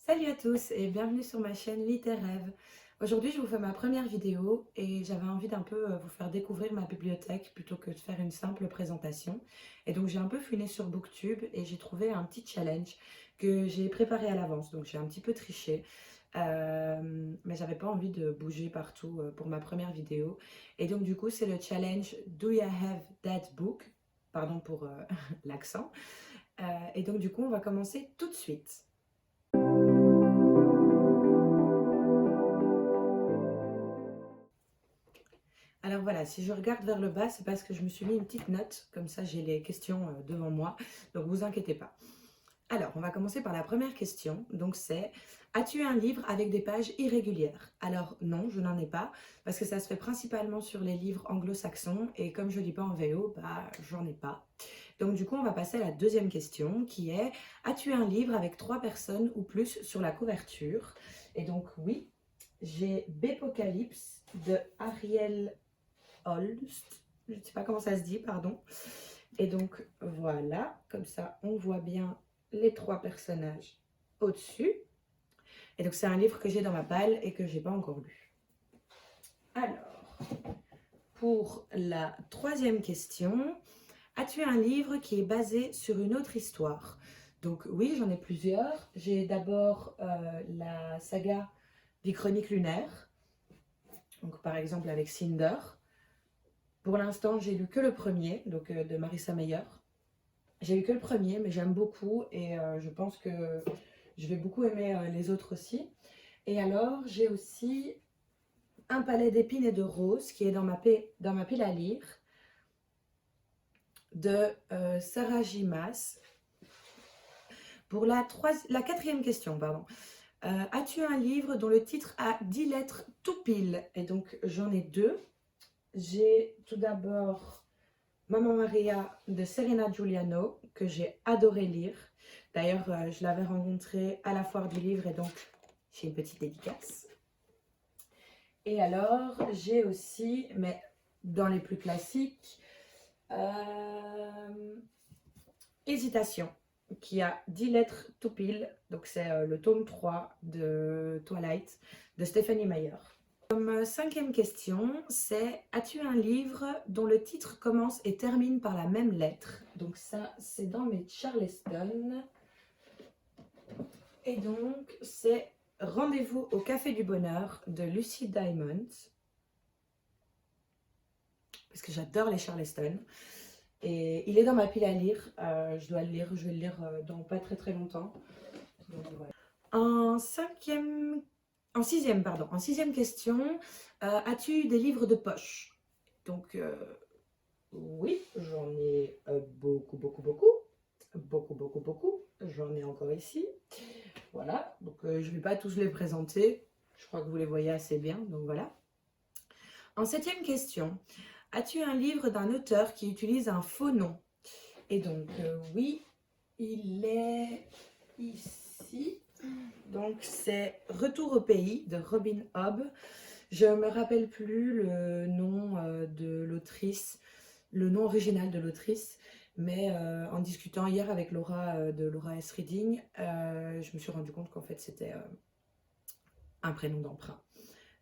Salut à tous et bienvenue sur ma chaîne Littéraire. Aujourd'hui, je vous fais ma première vidéo et j'avais envie d'un peu vous faire découvrir ma bibliothèque plutôt que de faire une simple présentation. Et donc, j'ai un peu fouiné sur Booktube et j'ai trouvé un petit challenge que j'ai préparé à l'avance. Donc, j'ai un petit peu triché, mais j'avais pas envie de bouger partout pour ma première vidéo. Et donc, du coup, c'est le challenge Do You Have That Book? Pardon pour l'accent. Et donc, du coup, on va commencer tout de suite. Alors voilà, si je regarde vers le bas, c'est parce que je me suis mis une petite note, comme ça j'ai les questions devant moi, donc vous inquiétez pas. Alors, on va commencer par la première question, donc c'est as-tu un livre avec des pages irrégulières? Alors non, je n'en ai pas, parce que ça se fait principalement sur les livres anglo-saxons, et comme je ne lis pas en VO, bah j'en ai pas. Donc du coup, on va passer à la deuxième question, qui est as-tu un livre avec 3 personnes ou plus sur la couverture? Et donc oui, j'ai Bépocalypse de Ariel Holst, je ne sais pas comment ça se dit, pardon. Et donc voilà, comme ça on voit bien les 3 personnages au-dessus. Et donc c'est un livre que j'ai dans ma palle et que j'ai pas encore lu. Alors, pour la troisième question, as-tu un livre qui est basé sur une autre histoire? Donc oui, j'en ai plusieurs. J'ai d'abord la saga des Chroniques lunaires, donc par exemple avec Cinder. Pour l'instant, j'ai lu que le premier, donc de Marissa Meyer. J'ai lu que le premier, mais j'aime beaucoup et je pense que je vais beaucoup aimer les autres aussi. Et alors, j'ai aussi Un palais d'épines et de roses qui est dans ma pile à lire de Sarah J. Maas. Pour la quatrième question, pardon. As-tu un livre dont le titre a 10 lettres tout pile? Et donc, j'en ai deux. J'ai tout d'abord Maman Maria de Serena Giuliano, que j'ai adoré lire. D'ailleurs, je l'avais rencontrée à la foire du livre et donc j'ai une petite dédicace. Et alors, j'ai aussi, mais dans les plus classiques, Hésitation, qui a 10 lettres tout pile. Donc c'est le tome 3 de Twilight de Stephanie Meyer. Comme cinquième question, c'est as-tu un livre dont le titre commence et termine par la même lettre? Donc ça, c'est dans mes Charleston. Et donc, c'est Rendez-vous au Café du Bonheur de Lucy Diamond. Parce que j'adore les Charleston. Et il est dans ma pile à lire. Je dois le lire, je vais le lire dans pas très très longtemps. Donc, voilà. En sixième question, as-tu des livres de poche? Donc, oui, j'en ai beaucoup, beaucoup, beaucoup. Beaucoup, beaucoup, beaucoup. J'en ai encore ici. Voilà, donc je ne vais pas tous les présenter. Je crois que vous les voyez assez bien, donc voilà. En septième question, as-tu un livre d'un auteur qui utilise un faux nom? Et donc, oui, il est ici. Donc, c'est Retour au pays de Robin Hobb. Je ne me rappelle plus le nom de l'autrice, le nom original de l'autrice, mais en discutant hier avec Laura de Laura S. Reading, je me suis rendu compte qu'en fait c'était un prénom d'emprunt.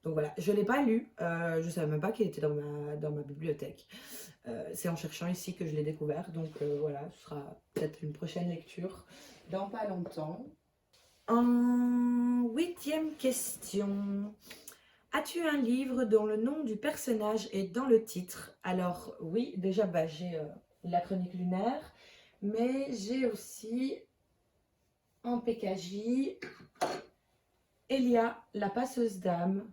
Donc voilà, je ne l'ai pas lu, je ne savais même pas qu'il était dans ma bibliothèque. C'est en cherchant ici que je l'ai découvert, donc voilà, ce sera peut-être une prochaine lecture dans pas longtemps. En huitième question, as-tu un livre dont le nom du personnage est dans le titre? Alors oui, déjà j'ai la chronique lunaire, mais j'ai aussi en PKJ Elia, la passeuse d'âme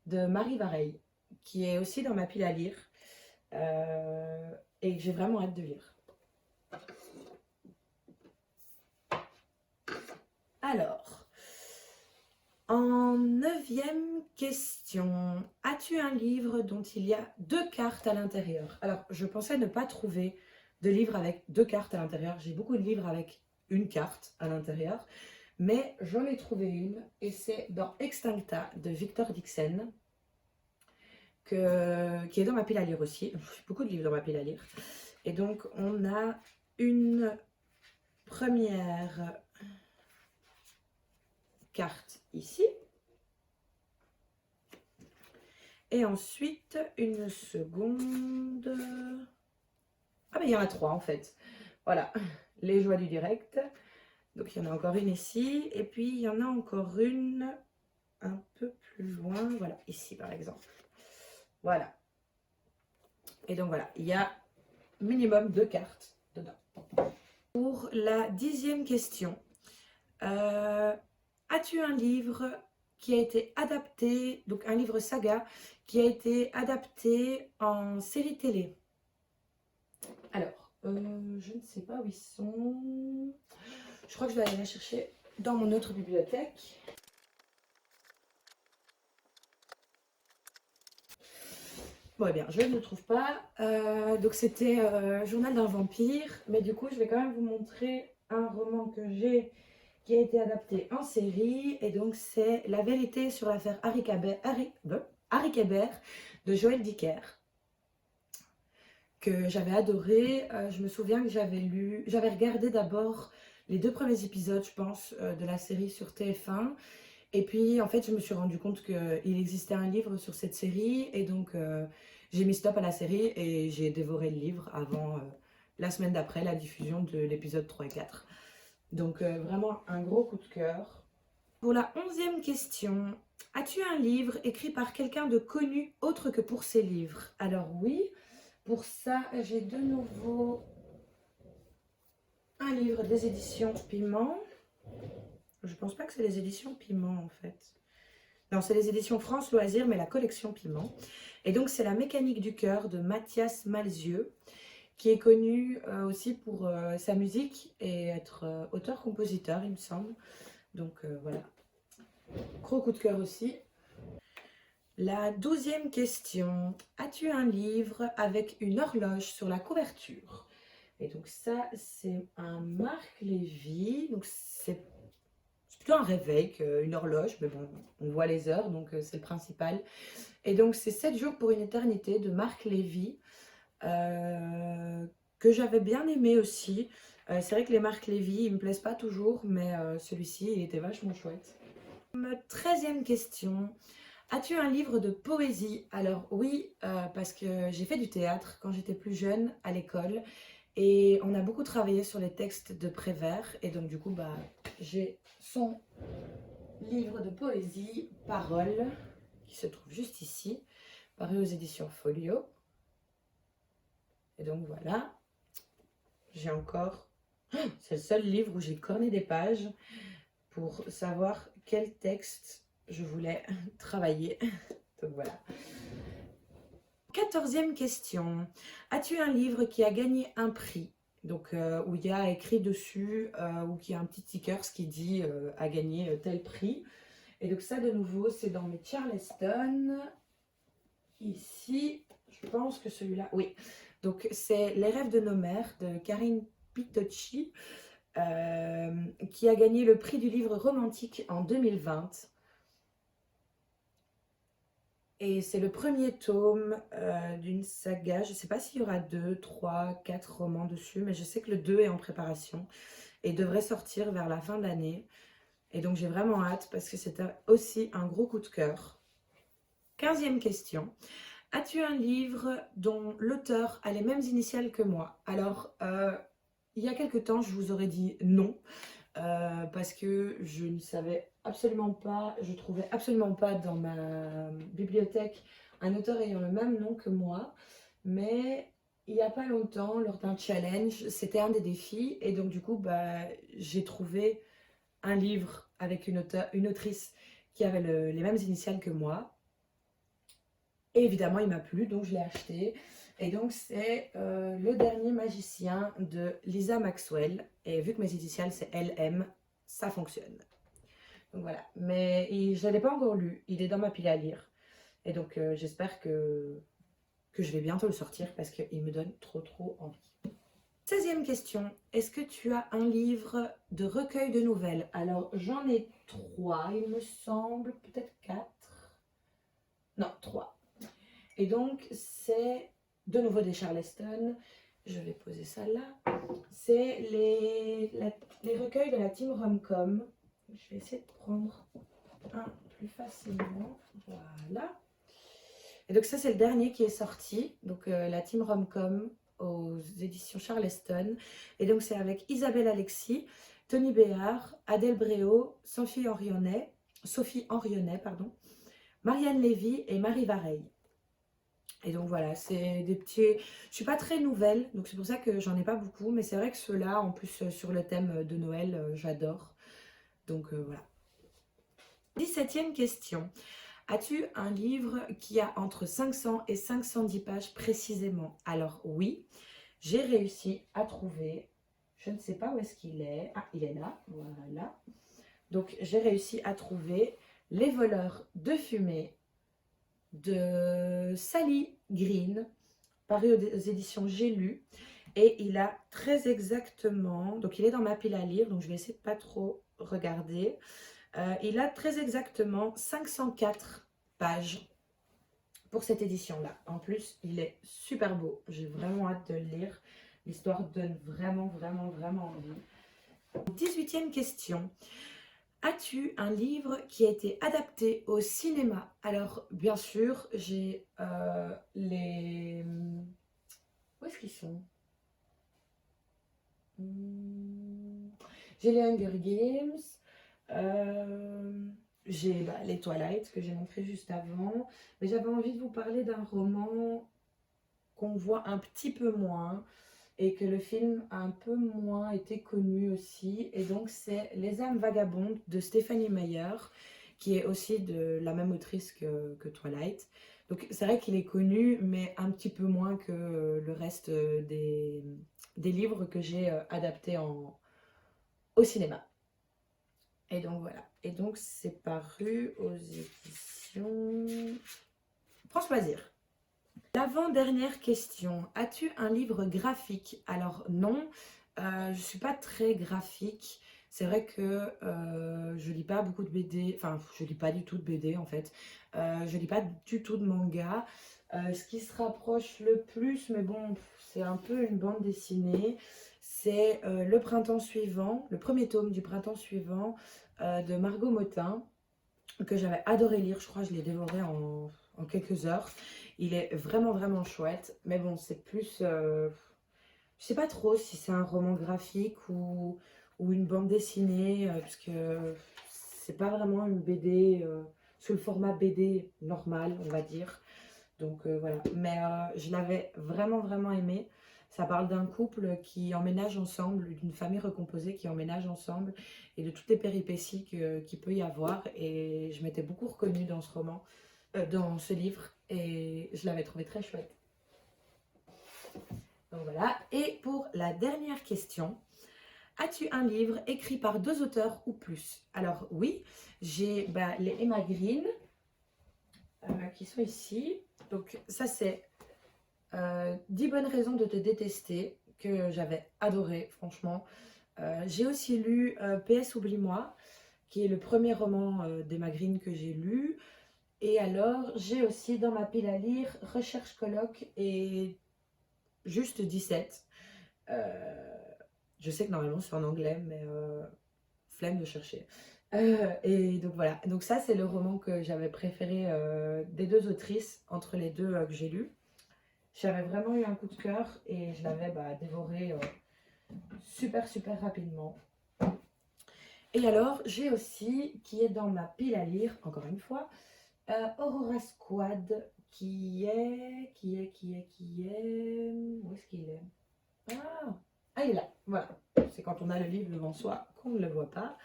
de Marie Vareille, qui est aussi dans ma pile à lire et que j'ai vraiment hâte de lire. Alors, en neuvième question, as-tu un livre dont il y a 2 cartes à l'intérieur? Alors, je pensais ne pas trouver de livre avec 2 cartes à l'intérieur. J'ai beaucoup de livres avec une carte à l'intérieur, mais j'en ai trouvé une et c'est dans Extincta de Victor Dixon, qui est dans ma pile à lire aussi. J'ai beaucoup de livres dans ma pile à lire. Et donc, on a une première carte ici. Et ensuite, une seconde. Ah ben il y en a 3 en fait. Voilà, les joies du direct. Donc il y en a encore une ici. Et puis il y en a encore une un peu plus loin. Voilà, ici par exemple. Voilà. Et donc voilà, il y a minimum 2 cartes dedans. Pour la 10e question, as-tu un livre qui a été adapté, donc un livre saga, qui a été adapté en série télé? Alors, je ne sais pas où ils sont. Je crois que je vais aller la chercher dans mon autre bibliothèque. Bon, eh bien, je ne le trouve pas. Donc, c'était Journal d'un vampire. Mais du coup, je vais quand même vous montrer un roman que j'ai qui a été adapté en série. Et donc, c'est La vérité sur l'affaire Harry Kéber de Joël Dicker, que j'avais adoré. Je me souviens que j'avais regardé d'abord les 2 premiers épisodes, je pense, de la série sur TF1. Et puis, en fait, je me suis rendu compte qu'il existait un livre sur cette série. Et donc, j'ai mis stop à la série et j'ai dévoré le livre avant la semaine d'après la diffusion de l'épisode 3 et 4. Donc, vraiment un gros coup de cœur. Pour la 11e question, as-tu un livre écrit par quelqu'un de connu autre que pour ses livres? Alors oui, pour ça, j'ai de nouveau un livre des éditions Piment. Je pense pas que c'est les éditions Piment en fait. Non, c'est les éditions France Loisirs, mais la collection Piment. Et donc, c'est La mécanique du cœur de Mathias Malzieu, qui est connu aussi pour sa musique et être auteur-compositeur, il me semble. Donc, voilà. Gros coup de cœur aussi. La 12e question. As-tu un livre avec une horloge sur la couverture? Et donc, ça, c'est un Marc Lévy. Donc, c'est plutôt un réveil qu'une horloge, mais bon, on voit les heures, donc c'est le principal. Et donc, c'est 7 jours pour une éternité de Marc Lévy, que j'avais bien aimé aussi. C'est vrai que les Marc Lévy, ils me plaisent pas toujours, mais celui-ci, il était vachement chouette. 13e question. As-tu un livre de poésie? Alors oui, parce que j'ai fait du théâtre quand j'étais plus jeune à l'école. Et on a beaucoup travaillé sur les textes de Prévert. Et donc du coup, bah, j'ai son livre de poésie, Paroles, qui se trouve juste ici, paru aux éditions Folio. Et donc voilà, j'ai encore... C'est le seul livre où j'ai corné des pages pour savoir quel texte je voulais travailler. Donc voilà. 14e question. As-tu un livre qui a gagné un prix? Donc où il y a écrit dessus, ou qui a un petit sticker qui dit a gagné tel prix. Et donc ça de nouveau c'est dans mes Charleston. Ici, je pense que celui-là, oui. Donc c'est Les rêves de nos mères de Karine Pitocci, qui a gagné le prix du livre romantique en 2020. Et c'est le premier tome d'une saga. Je ne sais pas s'il y aura 2, 3, 4 romans dessus, mais je sais que le 2 est en préparation et devrait sortir vers la fin de l'année. Et donc j'ai vraiment hâte parce que c'était aussi un gros coup de cœur. 15e question. As-tu un livre dont l'auteur a les mêmes initiales que moi? Alors, il y a quelque temps, je vous aurais dit non. Parce que je ne savais absolument pas, je trouvais absolument pas dans ma bibliothèque un auteur ayant le même nom que moi. Mais il n'y a pas longtemps, lors d'un challenge, c'était un des défis. Et donc du coup, bah, j'ai trouvé un livre avec une autrice qui avait les mêmes initiales que moi. Et évidemment, il m'a plu, donc je l'ai acheté. Et donc, c'est Le dernier magicien de Lisa Maxwell. Et vu que mes initiales, c'est LM, ça fonctionne. Donc voilà. Mais je ne l'ai pas encore lu. Il est dans ma pile à lire. Et donc, j'espère que je vais bientôt le sortir parce qu'il me donne trop envie. 16e question. Est-ce que tu as un livre de recueil de nouvelles? Alors, j'en ai 3, il me semble. Peut-être 4. Non, 3. Et donc, c'est de nouveau des Charleston. Je vais poser ça là. C'est les recueils de la team Romcom. Je vais essayer de prendre un plus facilement. Voilà. Et donc ça, c'est le dernier qui est sorti. Donc la Team Romcom aux éditions Charleston. Et donc c'est avec Isabelle Alexis, Tony Béard, Adèle Bréau, Sophie Henrionnet, pardon, Marianne Lévy et Marie Vareille. Et donc voilà, c'est des petits... Je suis pas très nouvelle, donc c'est pour ça que j'en ai pas beaucoup. Mais c'est vrai que ceux-là, en plus sur le thème de Noël, j'adore. Donc voilà. 17e question. As-tu un livre qui a entre 500 et 510 pages précisément? Alors oui, j'ai réussi à trouver, je ne sais pas où est-ce qu'il est. Ah, il est là, voilà. Donc j'ai réussi à trouver Les voleurs de fumée de Sally Green, paru aux éditions J'ai lu. Et il a très exactement, donc il est dans ma pile à lire, donc je vais essayer de pas trop regarder. Il a très exactement 504 pages pour cette édition-là. En plus, il est super beau. J'ai vraiment hâte de le lire. L'histoire donne vraiment, vraiment, vraiment envie. 18e question. As-tu un livre qui a été adapté au cinéma? Alors, bien sûr, j'ai les... Où est-ce qu'ils sont? J'ai les Hunger Games. J'ai les Twilight que j'ai montré juste avant. Mais j'avais envie de vous parler d'un roman qu'on voit un petit peu moins et que le film a un peu moins été connu aussi. Et donc c'est Les âmes vagabondes de Stephanie Meyer, qui est aussi de la même autrice que Twilight. Donc c'est vrai qu'il est connu, mais un petit peu moins que le reste des livres que j'ai adaptés au cinéma. Et donc voilà. Et donc c'est paru aux éditions France Loisirs. L'avant-dernière question. As-tu un livre graphique? Alors non, je ne suis pas très graphique. C'est vrai que je lis pas beaucoup de BD. Enfin, je lis pas du tout de BD en fait. Je lis pas du tout de manga. Ce qui se rapproche le plus, mais bon, c'est un peu une bande dessinée. C'est Le printemps suivant, le premier tome du printemps suivant de Margot Motin, que j'avais adoré lire. Je crois que je l'ai dévoré en quelques heures. Il est vraiment vraiment chouette. Mais bon, c'est plus... je sais pas trop si c'est un roman graphique ou une bande dessinée, puisque c'est pas vraiment une BD sous le format BD normal, on va dire. Donc voilà. Mais je l'avais vraiment vraiment aimé. Ça parle d'un couple qui emménage ensemble, d'une famille recomposée qui emménage ensemble et de toutes les péripéties qu'il peut y avoir. Et je m'étais beaucoup reconnue dans ce roman, dans ce livre, et je l'avais trouvé très chouette. Donc voilà. Et pour la dernière question, as-tu un livre écrit par 2 auteurs ou plus? Alors oui, j'ai les Emma Green qui sont ici. Donc ça c'est 10 bonnes raisons de te détester, que j'avais adoré franchement. J'ai aussi lu PS Oublie-moi, qui est le premier roman d'Emma Green que j'ai lu. Et alors j'ai aussi dans ma pile à lire Recherche colloque et Juste 17. Je sais que normalement c'est en anglais, mais flemme de chercher. Et donc voilà, donc ça c'est le roman que j'avais préféré des 2 autrices, entre les deux que j'ai lu. J'avais vraiment eu un coup de cœur et je l'avais dévoré super super rapidement. Et alors j'ai aussi, qui est dans ma pile à lire, encore une fois, Aurora Squad, qui est... Où est-ce qu'il est? Il est là, voilà. C'est quand on a le livre devant soi qu'on ne le voit pas.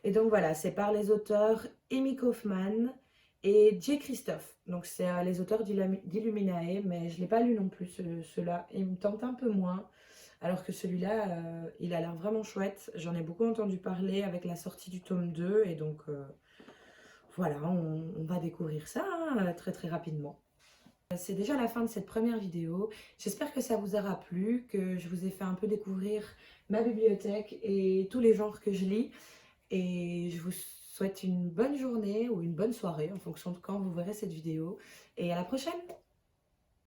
Et donc voilà, c'est par les auteurs Amy Kaufman et Jay Christophe. Donc c'est les auteurs d'Illuminae, mais je ne l'ai pas lu non plus, ceux-là. Il me tente un peu moins, alors que celui-là, il a l'air vraiment chouette. J'en ai beaucoup entendu parler avec la sortie du tome 2, et donc voilà, on va découvrir ça très très rapidement. C'est déjà la fin de cette première vidéo. J'espère que ça vous aura plu, que je vous ai fait un peu découvrir ma bibliothèque et tous les genres que je lis. Et je vous souhaite une bonne journée ou une bonne soirée en fonction de quand vous verrez cette vidéo. Et à la prochaine!